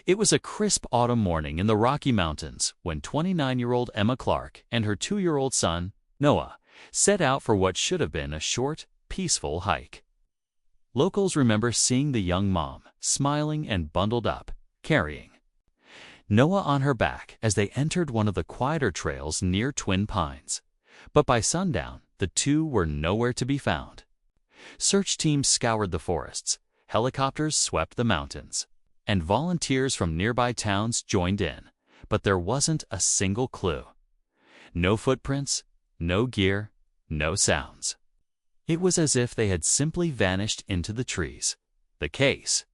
It was a crisp autumn morning in the Rocky Mountains when 29-year-old Emma Clark and her 2-year-old son, Noah, set out for what should have been a short, peaceful hike. Locals remember seeing the young mom, smiling and bundled up, carrying Noah on her back as they entered one of the quieter trails near Twin Pines. But by sundown, the two were nowhere to be found. Search teams scoured the forests, helicopters swept the mountains, and volunteers from nearby towns joined in, but there wasn't a single clue. No footprints, no gear, no sounds. It was as if they had simply vanished into the trees. The case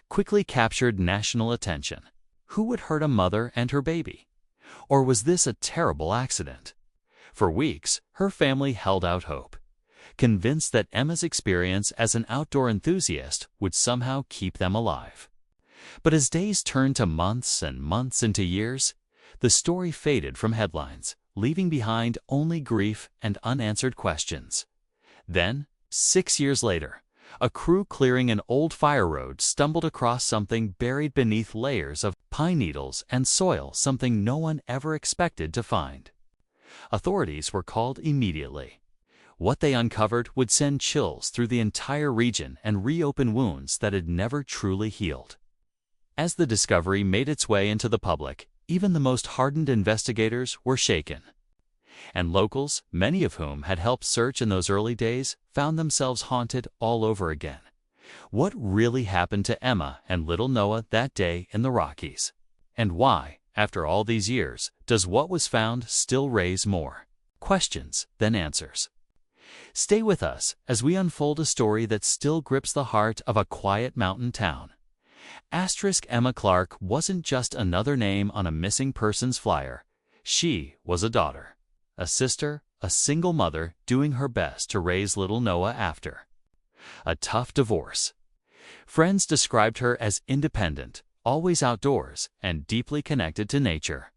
quickly captured national attention. Who would hurt a mother and her baby? Or was this a terrible accident? For weeks, her family held out hope, convinced that Emma's experience as an outdoor enthusiast would somehow keep them alive. But as days turned to months and months into years, the story faded from headlines, leaving behind only grief and unanswered questions. Then, 6 years later, a crew clearing an old fire road stumbled across something buried beneath layers of pine needles and soil, something no one ever expected to find. Authorities were called immediately. What they uncovered would send chills through the entire region and reopen wounds that had never truly healed. As the discovery made its way into the public, even the most hardened investigators were shaken. And locals, many of whom had helped search in those early days, found themselves haunted all over again. What really happened to Emma and little Noah that day in the Rockies? And why, after all these years, does what was found still raise more questions than answers? Stay with us as we unfold a story that still grips the heart of a quiet mountain town. Emma Clark wasn't just another name on a missing persons flyer. She was a daughter, a sister, a single mother doing her best to raise little Noah after a tough divorce. Friends described her as independent, always outdoors, and deeply connected to nature.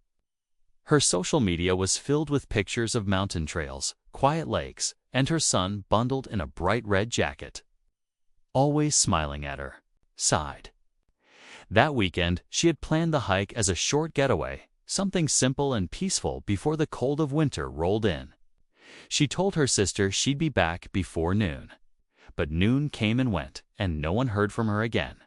Her social media was filled with pictures of mountain trails, quiet lakes, and her son bundled in a bright red jacket, always smiling at her side. That weekend, she had planned the hike as a short getaway, something simple and peaceful before the cold of winter rolled in. She told her sister she'd be back before noon. But noon came and went, and no one heard from her again.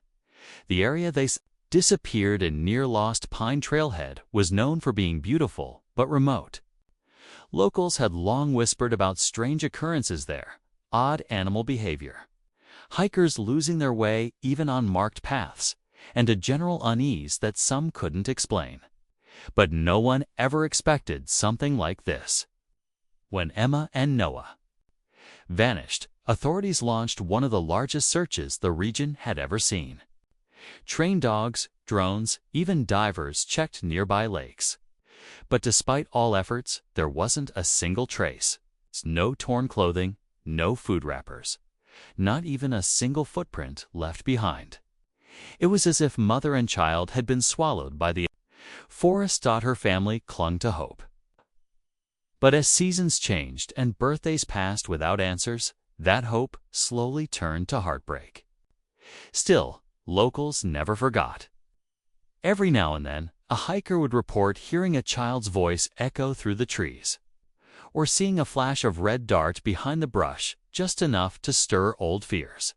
The area they disappeared in near lost Pine Trailhead was known for being beautiful but remote. Locals had long whispered about strange occurrences there, odd animal behavior, hikers losing their way even on marked paths, and a general unease that some couldn't explain. But no one ever expected something like this. When Emma and Noah vanished, authorities launched one of the largest searches the region had ever seen. Trained dogs, drones, even divers checked nearby lakes. But despite all efforts, there wasn't a single trace. No torn clothing, no food wrappers, not even a single footprint left behind. It was as if mother and child had been swallowed by the forest. Her family clung to hope. But as seasons changed and birthdays passed without answers, that hope slowly turned to heartbreak. Still, locals never forgot. Every now and then, a hiker would report hearing a child's voice echo through the trees, or seeing a flash of red dart behind the brush, just enough to stir old fears.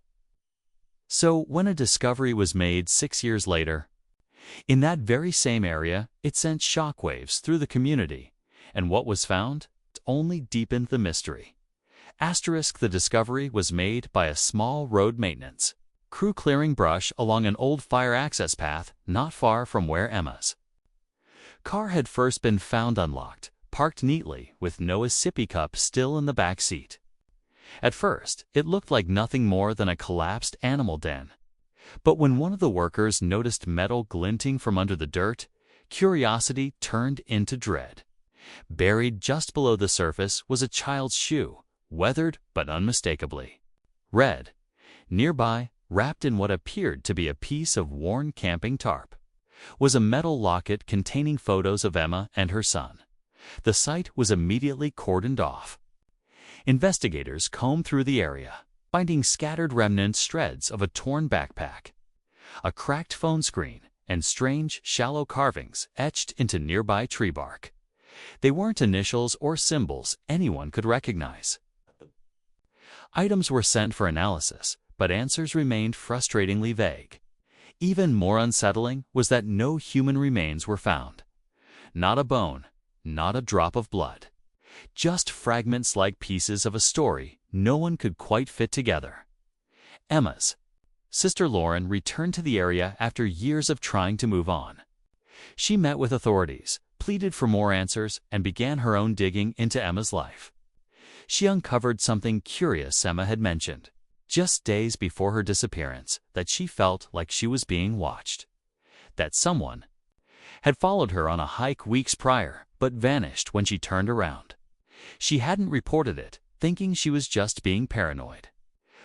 So when a discovery was made 6 years later, in that very same area, it sent shockwaves through the community, and what was found only deepened the mystery. The discovery was made by a small road maintenance crew clearing brush along an old fire access path not far from where Emma's car had first been found unlocked, parked neatly with Noah's sippy cup still in the back seat. At first, it looked like nothing more than a collapsed animal den. But when one of the workers noticed metal glinting from under the dirt, curiosity turned into dread. Buried just below the surface was a child's shoe, weathered but unmistakably red. Nearby, wrapped in what appeared to be a piece of worn camping tarp, was a metal locket containing photos of Emma and her son. The site was immediately cordoned off. Investigators combed through the area, finding scattered remnant shreds of a torn backpack, a cracked phone screen, and strange, shallow carvings etched into nearby tree bark. They weren't initials or symbols anyone could recognize. Items were sent for analysis, but answers remained frustratingly vague. Even more unsettling was that no human remains were found. Not a bone, not a drop of blood. Just fragments like pieces of a story no one could quite fit together. Emma's sister Lauren returned to the area after years of trying to move on. She met with authorities, pleaded for more answers, and began her own digging into Emma's life. She uncovered something curious Emma had mentioned, just days before her disappearance, that she felt like she was being watched. That someone had followed her on a hike weeks prior, but vanished when she turned around. She hadn't reported it, thinking she was just being paranoid.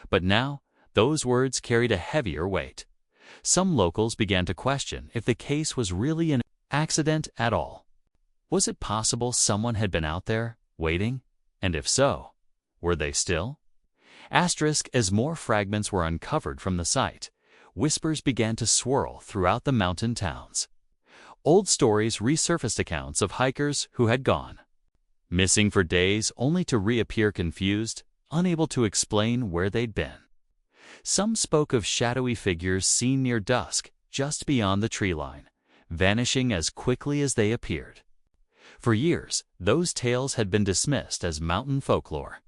But now, those words carried a heavier weight. Some locals began to question if the case was really an accident at all. Was it possible someone had been out there, waiting? And if so, were they still? As more fragments were uncovered from the site, whispers began to swirl throughout the mountain towns. Old stories resurfaced, accounts of hikers who had gone missing for days only to reappear confused, unable to explain where they'd been. Some spoke of shadowy figures seen near dusk, just beyond the tree line, vanishing as quickly as they appeared. For years, those tales had been dismissed as mountain folklore.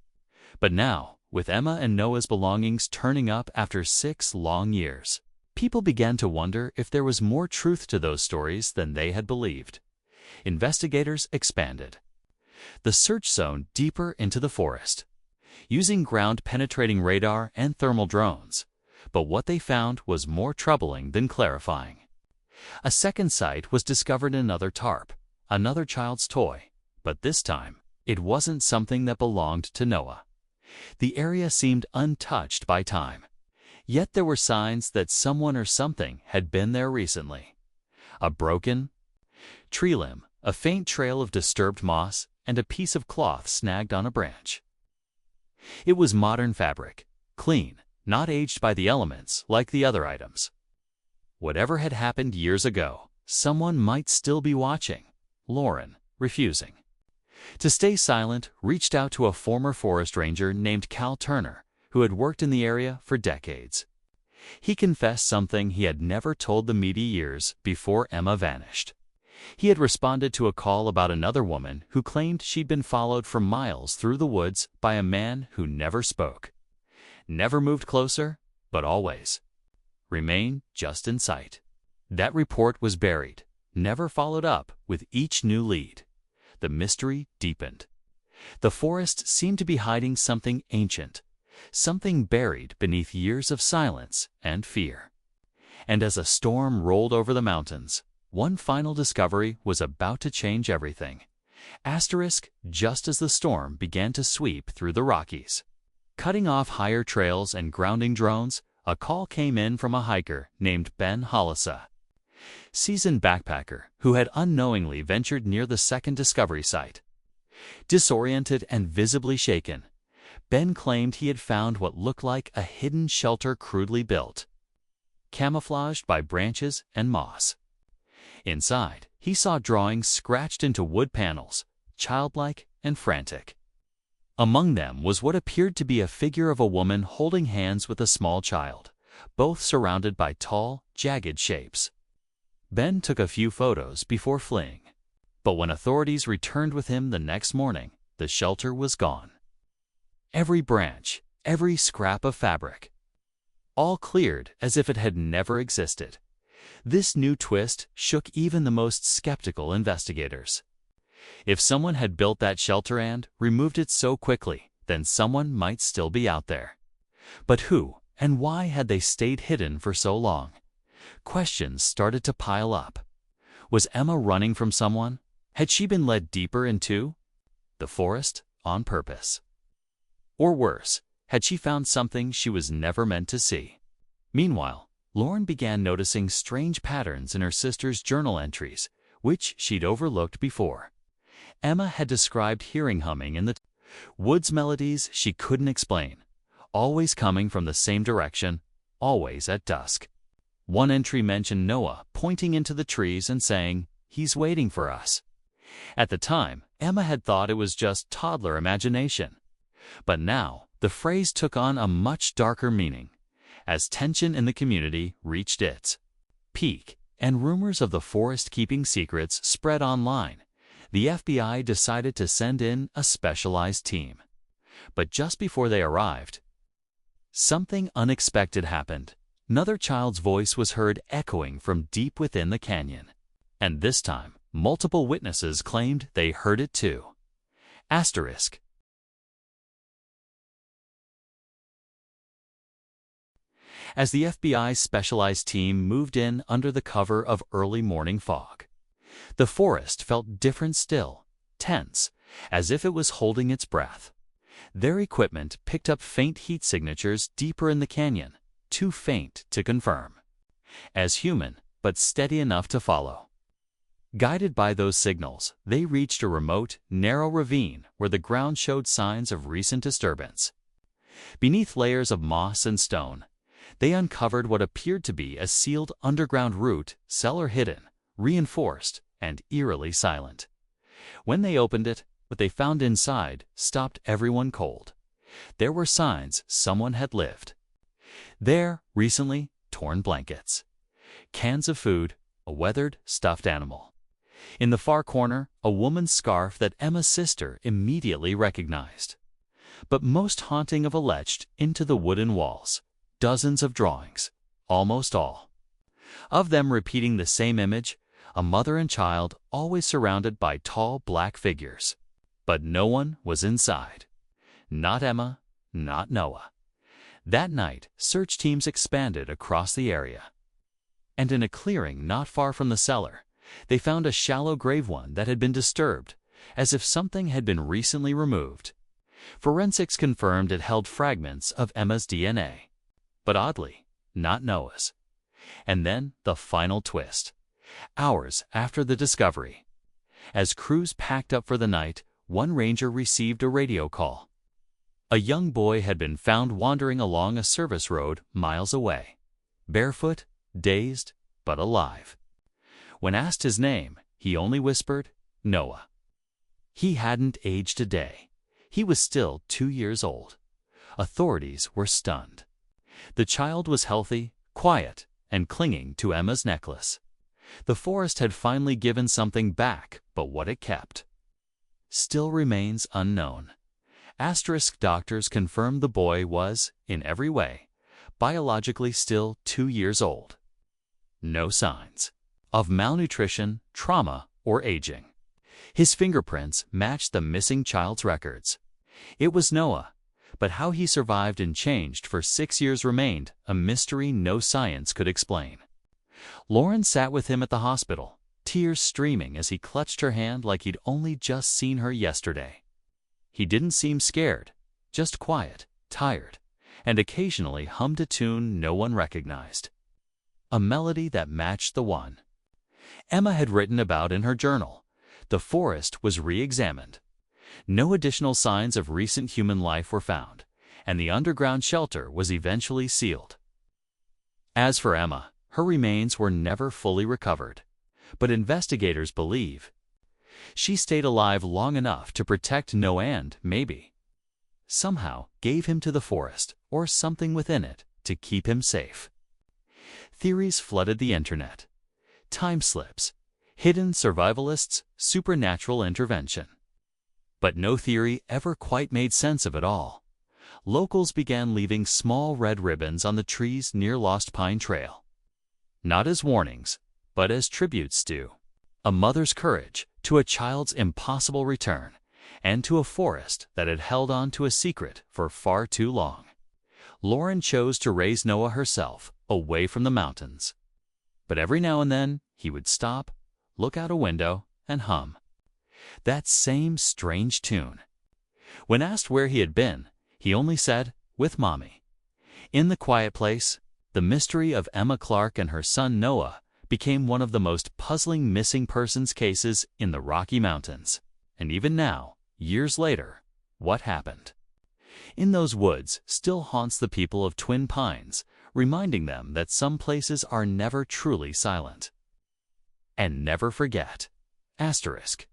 But now, with Emma and Noah's belongings turning up after 6 long years, people began to wonder if there was more truth to those stories than they had believed. Investigators expanded the search zone deeper into the forest, using ground-penetrating radar and thermal drones. But what they found was more troubling than clarifying. A second site was discovered in another tarp, another child's toy, but this time, it wasn't something that belonged to Noah. The area seemed untouched by time, yet there were signs that someone or something had been there recently. A broken tree limb, a faint trail of disturbed moss, and a piece of cloth snagged on a branch. It was modern fabric, clean, not aged by the elements like the other items. Whatever had happened years ago, someone might still be watching. Lauren, refusing to stay silent, reached out to a former forest ranger named Cal Turner, who had worked in the area for decades. He confessed something he had never told the media years before Emma vanished. He had responded to a call about another woman who claimed she'd been followed for miles through the woods by a man who never spoke, never moved closer, but always remained just in sight. That report was buried, never followed up. With each new lead, the mystery deepened. The forest seemed to be hiding something ancient, something buried beneath years of silence and fear. And as a storm rolled over the mountains, one final discovery was about to change everything. Just as the storm began to sweep through the Rockies, cutting off higher trails and grounding drones, a call came in from a hiker named Ben Hollisa, seasoned backpacker who had unknowingly ventured near the second discovery site. Disoriented and visibly shaken, Ben claimed he had found what looked like a hidden shelter crudely built, camouflaged by branches and moss. Inside, he saw drawings scratched into wood panels, childlike and frantic. Among them was what appeared to be a figure of a woman holding hands with a small child, both surrounded by tall, jagged shapes. Ben took a few photos before fleeing, but when authorities returned with him the next morning, the shelter was gone. Every branch, every scrap of fabric, all cleared as if it had never existed. This new twist shook even the most skeptical investigators. If someone had built that shelter and removed it so quickly, then someone might still be out there. But who and why had they stayed hidden for so long? Questions started to pile up. Was Emma running from someone? Had she been led deeper into the forest on purpose? Or worse, had she found something she was never meant to see? Meanwhile, Lauren began noticing strange patterns in her sister's journal entries, which she'd overlooked before. Emma had described hearing humming in the woods, melodies she couldn't explain, always coming from the same direction, always at dusk. One entry mentioned Noah pointing into the trees and saying, "He's waiting for us." At the time, Emma had thought it was just toddler imagination. But now, the phrase took on a much darker meaning, as tension in the community reached its peak, and rumors of the forest keeping secrets spread online. The FBI decided to send in a specialized team. But just before they arrived, something unexpected happened. Another child's voice was heard echoing from deep within the canyon. And this time, multiple witnesses claimed they heard it too. Asterisk. As the FBI's specialized team moved in under the cover of early morning fog, the forest felt different still, tense, as if it was holding its breath. Their equipment picked up faint heat signatures deeper in the canyon, too faint to confirm. As human, but steady enough to follow. Guided by those signals, they reached a remote, narrow ravine where the ground showed signs of recent disturbance. Beneath layers of moss and stone, they uncovered what appeared to be a sealed underground route, cellar hidden, reinforced, and eerily silent. When they opened it, what they found inside stopped everyone cold. There were signs someone had lived. There, recently, torn blankets, cans of food, a weathered, stuffed animal. In the far corner, a woman's scarf that Emma's sister immediately recognized. But most haunting of all, etched into the wooden walls, dozens of drawings, almost all of them repeating the same image, a mother and child always surrounded by tall black figures. But no one was inside. Not Emma, not Noah. That night, search teams expanded across the area. And in a clearing not far from the cellar, they found a shallow grave, one that had been disturbed, as if something had been recently removed. Forensics confirmed it held fragments of Emma's DNA. But oddly, not Noah's. And then the final twist. Hours after the discovery, as crews packed up for the night, one ranger received a radio call. A young boy had been found wandering along a service road miles away, barefoot, dazed, but alive. When asked his name, he only whispered, "Noah." He hadn't aged a day. He was still 2 years old. Authorities were stunned. The child was healthy, quiet, and clinging to Emma's necklace. The forest had finally given something back, but what it kept still remains unknown. Asterisk. Doctors confirmed the boy was, in every way, biologically still 2 years old. No signs of malnutrition, trauma, or aging. His fingerprints matched the missing child's records. It was Noah, but how he survived and changed for 6 years remained a mystery no science could explain. Lauren sat with him at the hospital, tears streaming as he clutched her hand like he'd only just seen her yesterday. He didn't seem scared, just quiet, tired, and occasionally hummed a tune no one recognized. A melody that matched the one Emma had written about in her journal. The forest was re-examined. No additional signs of recent human life were found, and the underground shelter was eventually sealed. As for Emma, her remains were never fully recovered, but investigators believe she stayed alive long enough to protect Noah and, maybe, somehow gave him to the forest or something within it to keep him safe. Theories flooded the internet. Time slips, hidden survivalists, supernatural intervention. But no theory ever quite made sense of it all. Locals began leaving small red ribbons on the trees near Lost Pine Trail. Not as warnings, but as tributes to a mother's courage, to a child's impossible return, and to a forest that had held on to a secret for far too long. Lauren chose to raise Noah herself, away from the mountains. But every now and then, he would stop, look out a window, and hum that same strange tune. When asked where he had been, he only said, "With Mommy." In the quiet place, the mystery of Emma Clark and her son Noah became one of the most puzzling missing persons cases in the Rocky Mountains. And even now, years later, what happened in those woods still haunts the people of Twin Pines, reminding them that some places are never truly silent. And never forget, asterisk,